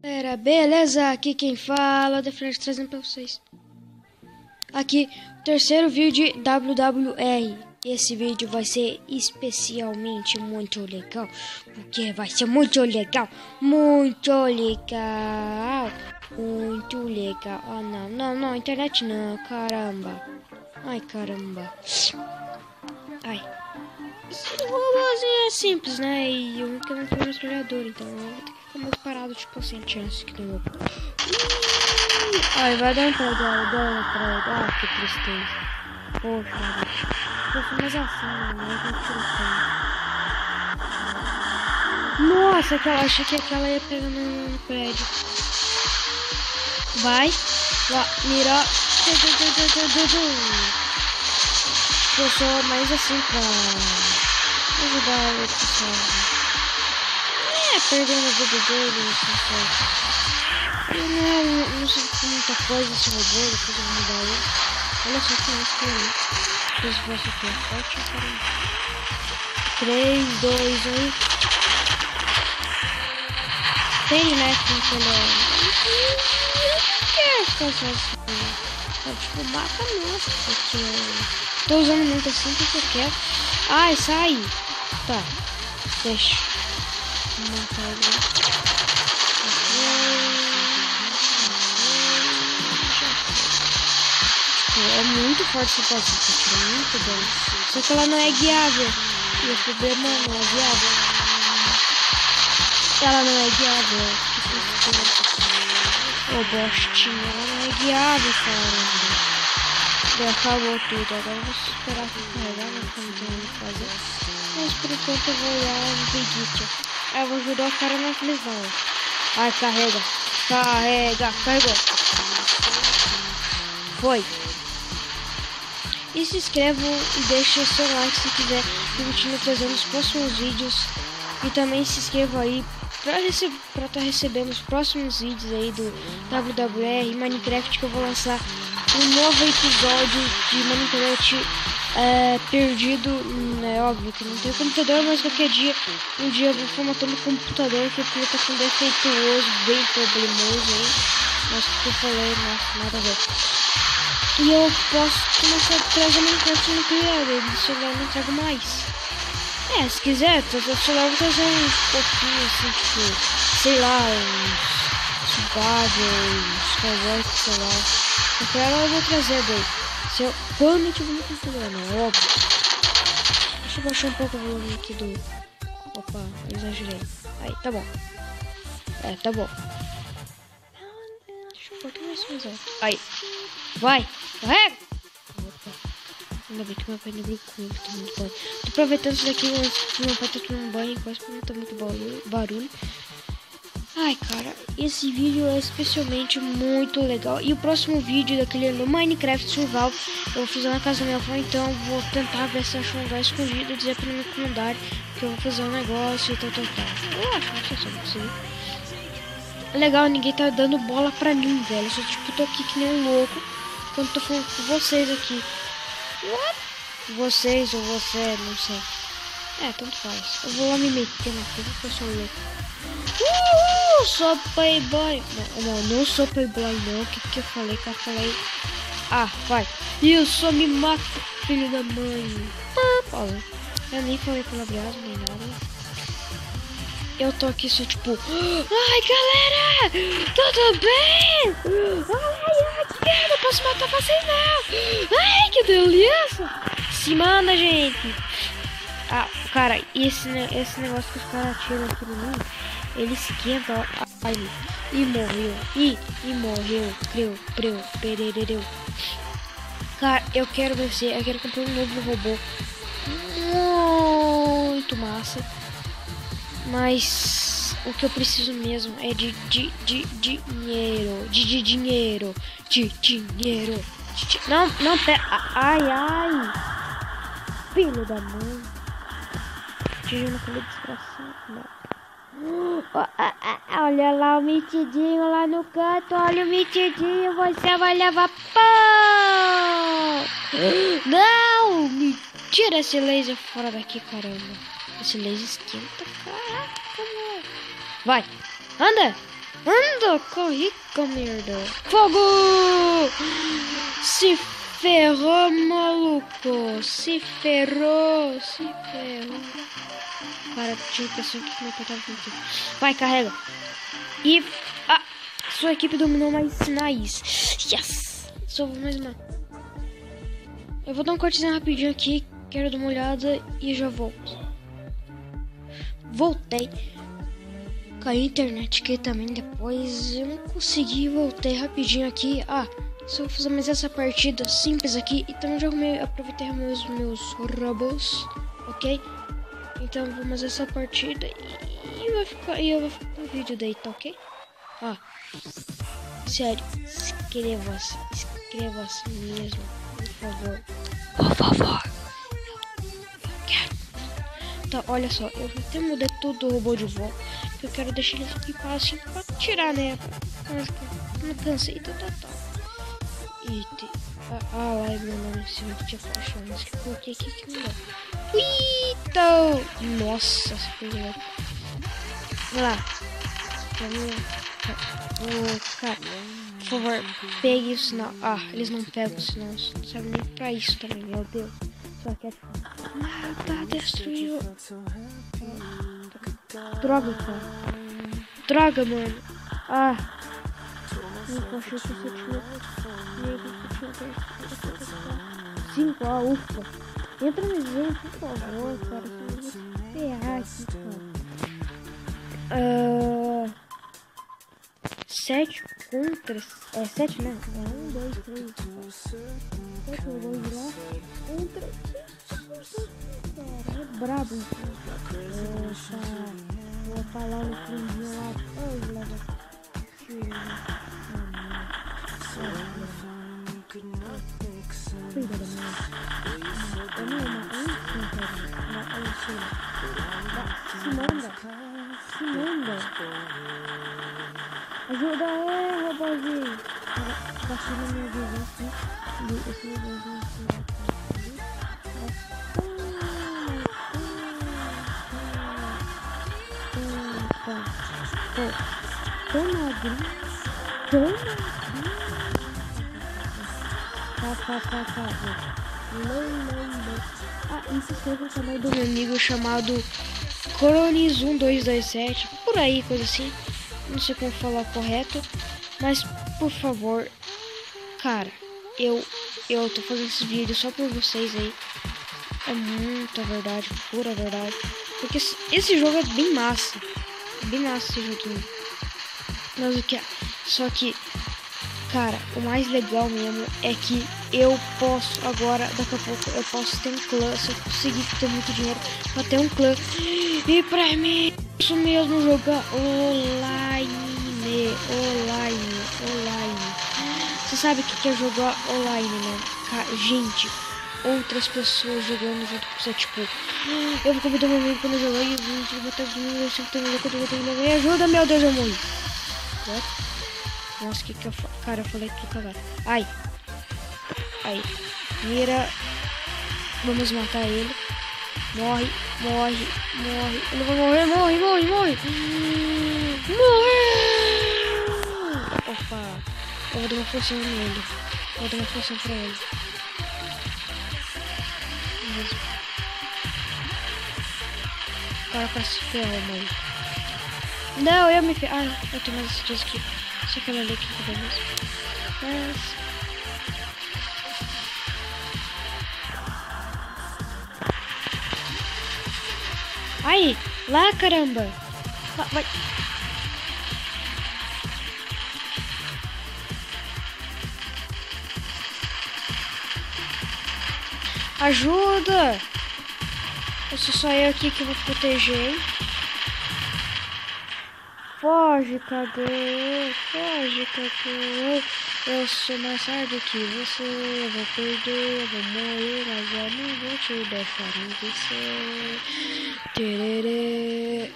Galera, beleza? Aqui quem fala é o Defred trazendo pra vocês. Aqui, o terceiro vídeo de WWR. Esse vídeo vai ser especialmente muito legal, porque vai ser muito legal, muito legal, muito legal. Ah, não, internet não, caramba. Ai, caramba. Ai. Esse robôzinho é simples, né? E eu nunca não tenho metralhador, então eu vou ter que ficar muito parado, tipo assim, chance que não. Ai, vai dar um prédio, Ah, que tristeza. Poxa, mas assim, né? Nossa, achei que aquela ia pegar no prédio. Vai, lá, mira. Eu sou mais assim pra ajudar o pessoal. Perdendo a vida dele, não sei muita coisa esse robô, depois eu vou mudar ele. Olha só que eu escolhi. Depois vai ser forte, caramba. 3, 2, 1. Tem, né? Que ele é ficar só assim. Tipo, mata nossa, porque tô usando muito assim porque eu quero. Ai, sai! Tá, deixa. Vou montar ele. É muito forte esse passatempo, é muito bom. Só que ela não é guiável. E o problema não é guiável. Ela não é guiável. Ô, bostinha, ela não é guiável, caramba. Acabou tudo. Agora eu vou esperar que carregar, não tem o que fazer. Mas por enquanto eu vou lá no Vegeta. Aí eu vou ajudar o cara na televisão. Ai, carrega. Carregou. Foi. E se inscreva e deixe seu like se quiser continuar trazendo os próximos vídeos. E também se inscreva aí para estar recebendo os próximos vídeos aí do WWR Minecraft, que eu vou lançar um novo episódio de Minecraft perdido. É óbvio que não tem computador, mas qualquer dia, um dia eu vou formatar meu computador, que ele tá com defeituoso, bem problemoso aí. Mas o que eu falei, nada a ver. E eu posso começar a trazer Minecraft no criador, do celular não trago mais. Se quiser, trazer o celular, vou trazer uns pouquinhos assim, tipo, sei lá, uns survival, cowboys, sei lá. Porque ela eu vou trazer daí. Quando eu tiver no computador, né? Óbvio. Deixa eu baixar um pouco o volume aqui do... Opa, eu exagerei. Aí, tá bom. Tá bom. Deixa eu um pouquinho mais alto. Aí. Vai, carrega! Opa. Ainda bem que meu pai não brincou, tá muito bom. Tô aproveitando isso daqui, mas meu pai tá tomando banho, quase porque não tá muito barulho. Ai, cara, esse vídeo é especialmente muito legal. E o próximo vídeo daquele no Minecraft Survival eu vou fazer na casa da minha avó, então eu vou tentar ver se acho um lugar escondido e dizer pra me incomodar que eu vou fazer um negócio e tal. Eu acho, não sei se eu vou conseguir. Legal, ninguém tá dando bola pra mim, velho. Eu só tipo tô aqui que nem um louco quando tô falando com vocês aqui. What? Vocês ou você, não sei. Tanto faz. Eu vou lá me meter na coisa porque eu sou louco. Sou playboy. Não sou playboy não. O que eu falei? Vai. Eu só me mato, filho da mãe. Eu nem falei palavreado nem nada. Eu tô aqui só tipo... Ai, galera! Tudo bem? Ai, que merda! Não posso matar vocês não! Ai, que delícia! Se manda, gente! Cara, esse negócio que os caras atiram aqui no mim, ele esquenta, e morreu. E morreu. Perereu. Cara, eu quero vencer. Eu quero comprar um novo robô. Muito massa. Mas o que eu preciso mesmo é de dinheiro. De dinheiro. Não, pera. Ai. Filho da mãe. Tirando aquele desgraçado. Olha lá o metidinho lá no canto. Olha o metidinho. Você vai levar pão. Não, Tira esse laser fora daqui, caramba. Esse laser esquenta, caraca, mano. Vai, anda. Anda, corre, merda. Fogo! Se ferrou, maluco. Se ferrou. Cara, tinha impressão que meu pai tava aqui. Vai, carrega. E sua equipe dominou mais sinais. Yes! Salvou mais uma. Eu vou dar um cortezinho rapidinho aqui. Quero dar uma olhada e já volto. Voltei. Caiu a internet aqui também depois. Eu não consegui, voltei rapidinho aqui. Só vou fazer mais essa partida simples aqui. Então já aproveitei meus robôs. Ok? Então vamos fazer essa partida e eu vou ficar no vídeo daí, tá ok? Sério, inscreva-se mesmo, por favor. Por favor. Eu quero. Então, olha só, eu vou até mudar tudo o robô de volta. Eu quero deixar eles aqui assim pra tirar, né? Não cansei, tá. Lá meu nome se eu tinha achado, mas que eu coloquei aqui que não dá. Então, nossa, filha. Vai lá. Cara, por favor, pegue o sinal. Eles não pegam o sinal, não serve nem pra isso também, meu Deus. Só quero tá destruindo. Droga, cara. Droga, mano. Não achei que você tinha. 5, ufa. Entra no jogo, por favor, cara. Você vai ferrar aqui, cara. 7 contra. 7, né? 1, 2, 3. 7 robôs lá. Contra. Cara, é brabo isso. Vou falar no fundinho lá. Cuida da minha. Se manda. Ajuda aí, rapazinho. Baixando minha visão aqui. Esse robozinho aqui. Toma, e se inscreva no canal do meu amigo chamado Coronis1227, por aí, coisa assim. Não sei como falar correto, mas por favor, cara, eu tô fazendo esses vídeos só por vocês aí. É muita verdade, pura verdade, porque esse jogo é bem massa esse joguinho. Mas só que, cara, o mais legal mesmo é que eu posso agora, daqui a pouco, eu posso ter um clã, se eu conseguir ter muito dinheiro pra ter um clã. E pra mim, isso mesmo, jogar online. Você sabe o que é jogar online, né? Gente, outras pessoas jogando junto com você, tipo, eu vou convidar meu amigo pra jogar e a gente vai estar me ajuda, meu Deus, eu morri. Nossa, que eu faço? Cara, eu falei tudo agora. Ai. Mira. Vamos matar ele. Morre. Ele vai morrer, morre. Morreu! Opa. Eu vou dar uma forcinha nele. Vou dar uma forcinha pra ele. O cara parece ferro, mano. Não, eu me ferro. Eu tenho mais esse aqui. Só que ela ali que eu mesmo. Mas... Ai! Lá, caramba! Vai! Ajuda! Eu sou só eu aqui que vou proteger, hein? Foge, cagão! Eu sou mais forte que você. Eu vou perder, eu vou morrer, mas eu não vou te deixar em você. Tererê.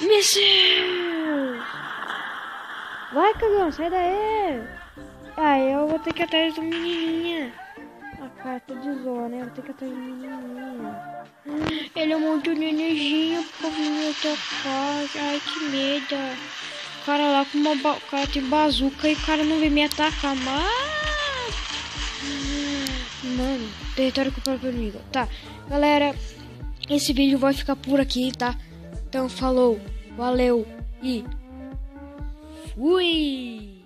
Míssil! Vai, cagão, sai daí! Eu vou ter que ir atrás do menininha. Cara, tô de zoa, né? Vou ter que atrás de menininha. Ele é muito nenenzinho, por vir me atacar. Ai, que medo. O cara lá com o cara tem bazuca e o cara não vem me atacar, mas... Mano, território com o próprio inimigo. Tá, galera, esse vídeo vai ficar por aqui, tá? Então, falou, valeu e fui!